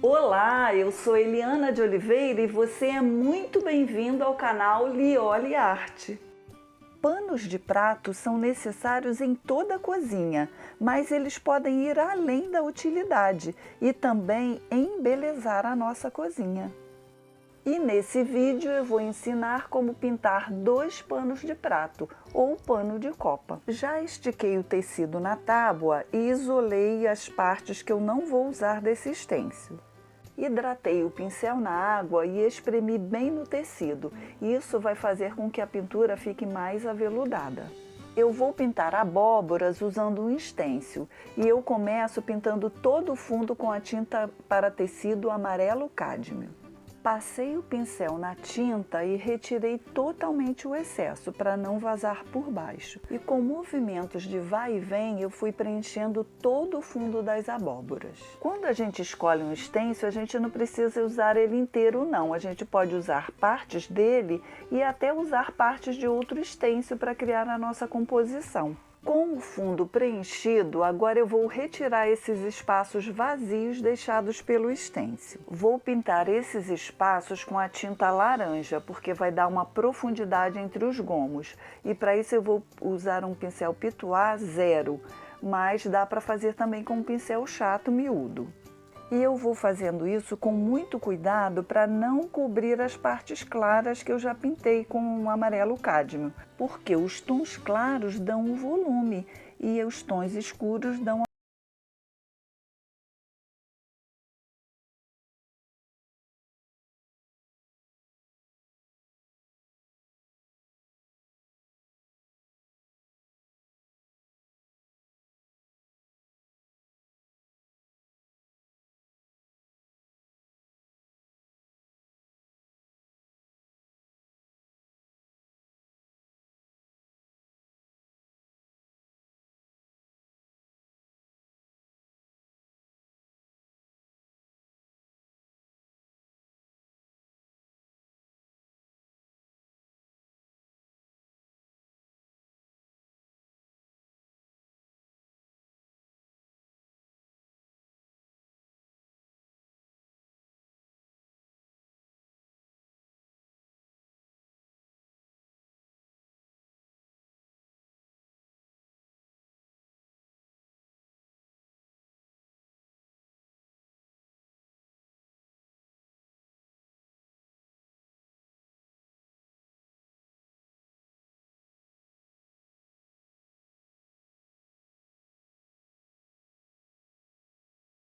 Olá, eu sou Eliana de Oliveira e você é muito bem-vindo ao canal Lioli Arte. Panos de prato são necessários em toda a cozinha, mas eles podem ir além da utilidade e também embelezar a nossa cozinha. E nesse vídeo eu vou ensinar como pintar 2 panos de prato ou pano de copa. Já estiquei o tecido na tábua e isolei as partes que eu não vou usar desse stencil. Hidratei o pincel na água e espremi bem no tecido. Isso vai fazer com que a pintura fique mais aveludada. Eu vou pintar abóboras usando um stencil e eu começo pintando todo o fundo com a tinta para tecido amarelo cádmio. Passei o pincel na tinta e retirei totalmente o excesso para não vazar por baixo. E com movimentos de vai e vem eu fui preenchendo todo o fundo das abóboras. Quando a gente escolhe um stencil, a gente não precisa usar ele inteiro não. A gente pode usar partes dele e até usar partes de outro stencil para criar a nossa composição. Com o fundo preenchido, agora eu vou retirar esses espaços vazios deixados pelo stencil. Vou pintar esses espaços com a tinta laranja, porque vai dar uma profundidade entre os gomos. E para isso eu vou usar um pincel Pitois 0, mas dá para fazer também com um pincel chato miúdo. E eu vou fazendo isso com muito cuidado para não cobrir as partes claras que eu já pintei com um amarelo cádmio, porque os tons claros dão o volume e os tons escuros dão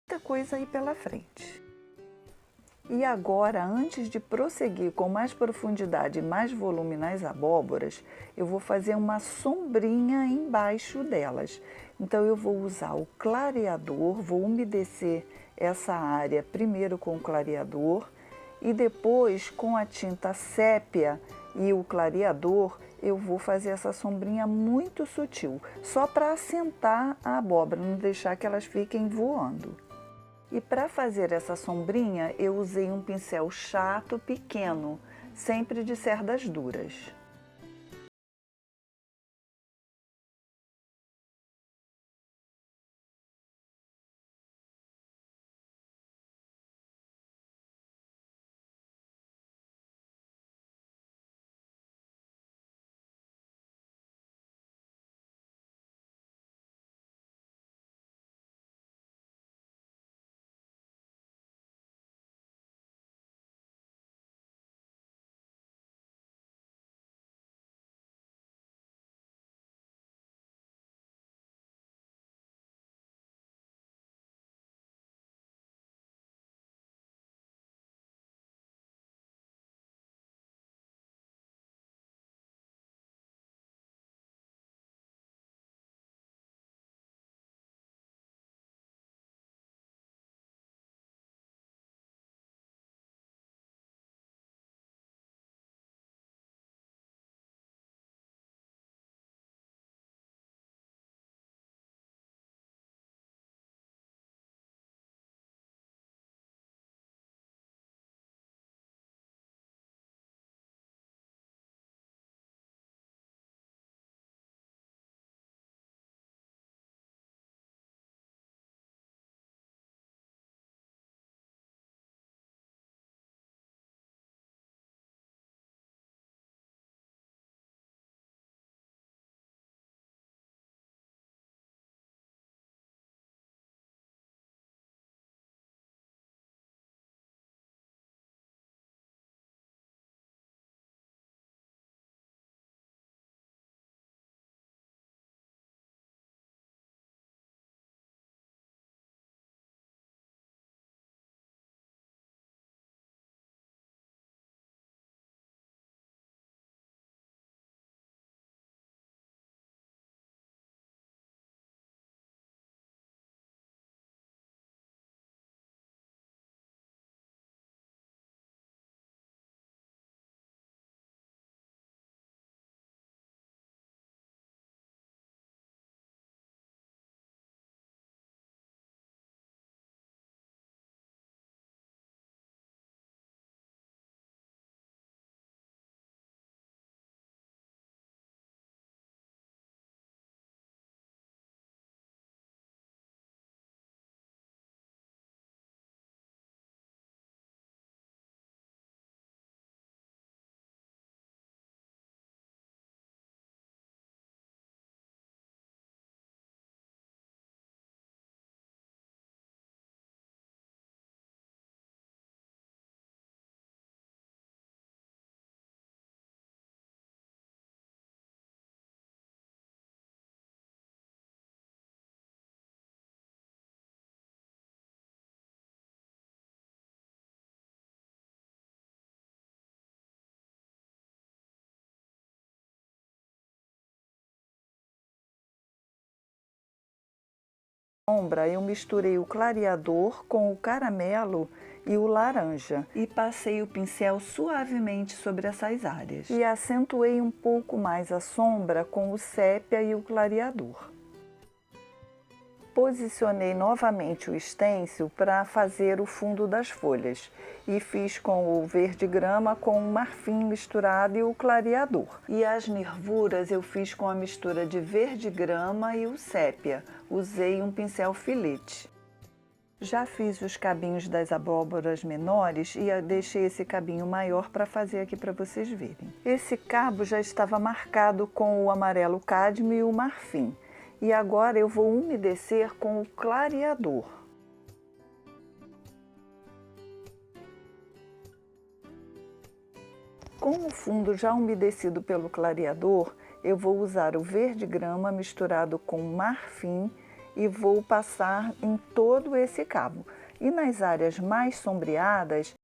muita coisa aí pela frente. E agora, antes de prosseguir com mais profundidade e mais volume nas abóboras, eu vou fazer uma sombrinha embaixo delas. Então eu vou usar o clareador, vou umedecer essa área primeiro com o clareador e depois com a tinta sépia e o clareador eu vou fazer essa sombrinha muito sutil, só para assentar a abóbora, não deixar que elas fiquem voando. E para fazer essa sombrinha, eu usei um pincel chato pequeno, sempre de cerdas duras. sombra, eu misturei o clareador com o caramelo e o laranja e passei o pincel suavemente sobre essas áreas. E acentuei um pouco mais a sombra com o sépia e o clareador. Posicionei novamente o stencil para fazer o fundo das folhas e fiz com o verde grama com o marfim misturado e o clareador. E as nervuras eu fiz com a mistura de verde grama e o sépia. Usei um pincel filete. Já fiz os cabinhos das abóboras menores e deixei esse cabinho maior para fazer aqui para vocês verem. Esse cabo já estava marcado com o amarelo cádmio e o marfim. E agora eu vou umedecer com o clareador. Com o fundo já umedecido pelo clareador, eu vou usar o verde grama misturado com marfim e vou passar em todo esse cabo. E nas áreas mais sombreadas,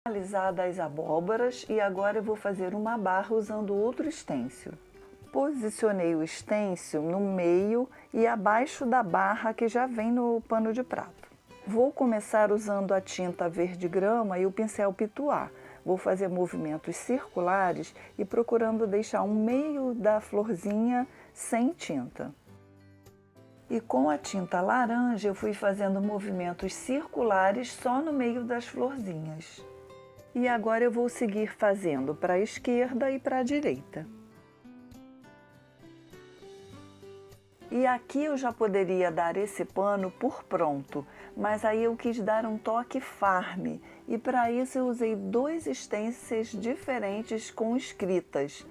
finalizadas as abóboras e agora eu vou fazer uma barra usando outro stencil. Posicionei o stencil no meio e abaixo da barra que já vem no pano de prato. Vou começar usando a tinta verde grama e o pincel pituá. Vou fazer movimentos circulares e procurando deixar um meio da florzinha sem tinta. E com a tinta laranja eu fui fazendo movimentos circulares só no meio das florzinhas. E agora eu vou seguir fazendo para a esquerda e para a direita. E aqui eu já poderia dar esse pano por pronto, mas aí eu quis dar um toque farm e para isso eu usei dois stencils diferentes com escritas.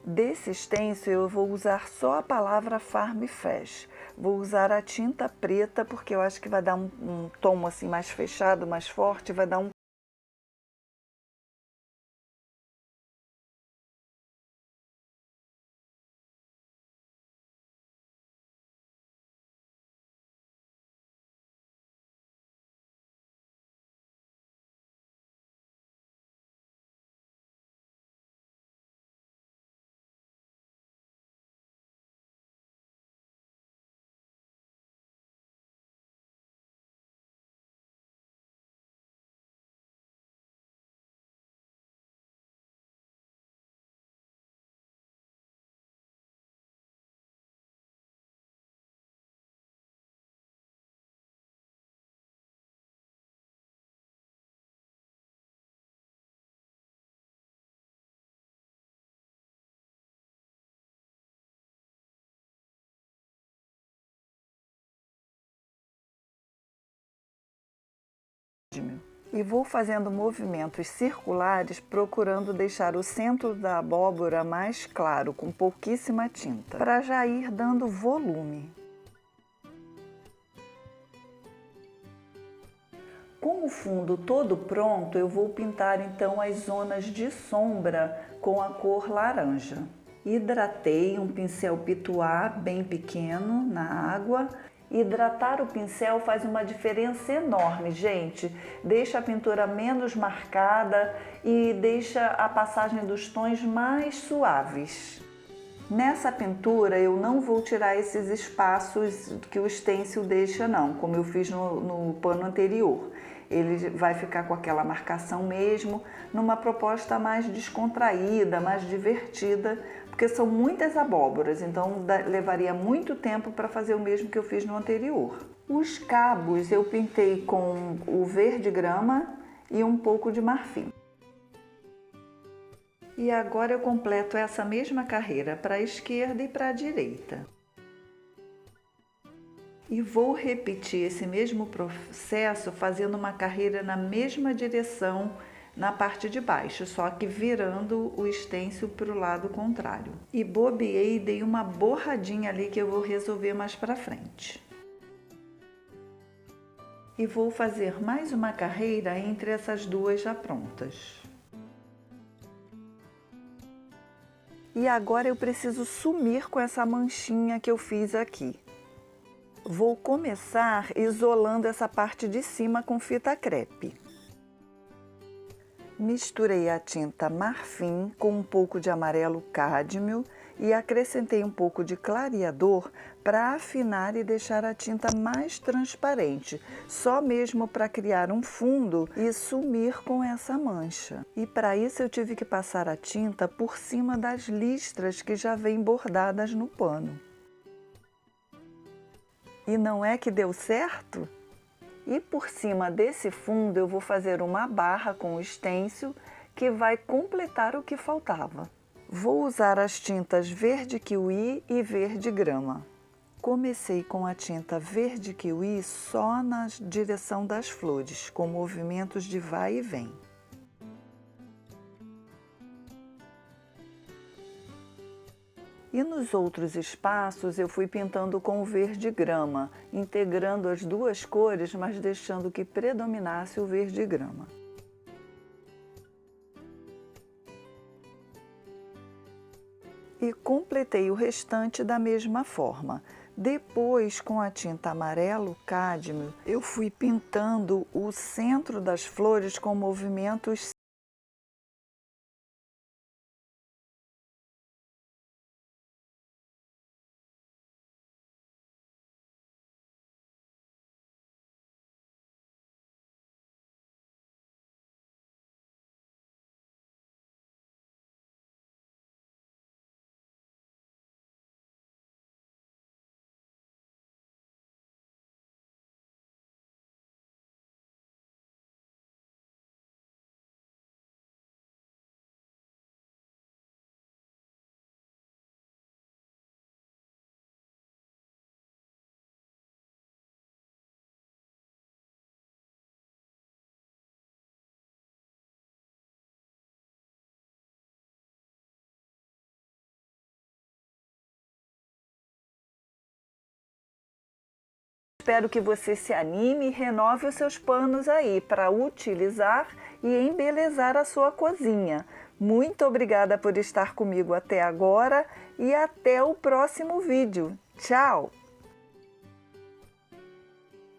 Desse stencil eu vou usar só a palavra Farm Fresh. Vou usar a tinta preta porque eu acho que vai dar um tom assim mais fechado, mais forte, vai dar um E vou fazendo movimentos circulares, procurando deixar o centro da abóbora mais claro, com pouquíssima tinta, para já ir dando volume. Com o fundo todo pronto, eu vou pintar então as zonas de sombra com a cor laranja. Hidratei um pincel pituá bem pequeno na água. Hidratar o pincel faz uma diferença enorme, gente. Deixa a pintura menos marcada e deixa a passagem dos tons mais suaves. Nessa pintura eu não vou tirar esses espaços que o stencil deixa não, como eu fiz no pano anterior. Ele vai ficar com aquela marcação mesmo, numa proposta mais descontraída, mais divertida, porque são muitas abóboras, então levaria muito tempo para fazer o mesmo que eu fiz no anterior. Os cabos eu pintei com o verde grama e um pouco de marfim. E agora eu completo essa mesma carreira para a esquerda e para a direita. E vou repetir esse mesmo processo fazendo uma carreira na mesma direção na parte de baixo, só que virando o stencil para o lado contrário. E bobeei e dei uma borradinha ali que eu vou resolver mais para frente. E vou fazer mais uma carreira entre essas duas já prontas. E agora eu preciso sumir com essa manchinha que eu fiz aqui. Vou começar isolando essa parte de cima com fita crepe. Misturei a tinta marfim com um pouco de amarelo cádmio e acrescentei um pouco de clareador para afinar e deixar a tinta mais transparente, só mesmo para criar um fundo e sumir com essa mancha. E para isso eu tive que passar a tinta por cima das listras que já vêm bordadas no pano. E não é que deu certo? E por cima desse fundo eu vou fazer uma barra com o stencil que vai completar o que faltava. Vou usar as tintas verde kiwi e verde grama. Comecei com a tinta verde kiwi só na direção das flores, com movimentos de vai e vem. E nos outros espaços eu fui pintando com o verde grama, integrando as duas cores, mas deixando que predominasse o verde grama. E completei o restante da mesma forma. Depois, com a tinta amarelo cádmio, eu fui pintando o centro das flores com movimentos Espero que você se anime e renove os seus panos aí para utilizar e embelezar a sua cozinha. Muito obrigada por estar comigo até agora e até o próximo vídeo. Tchau!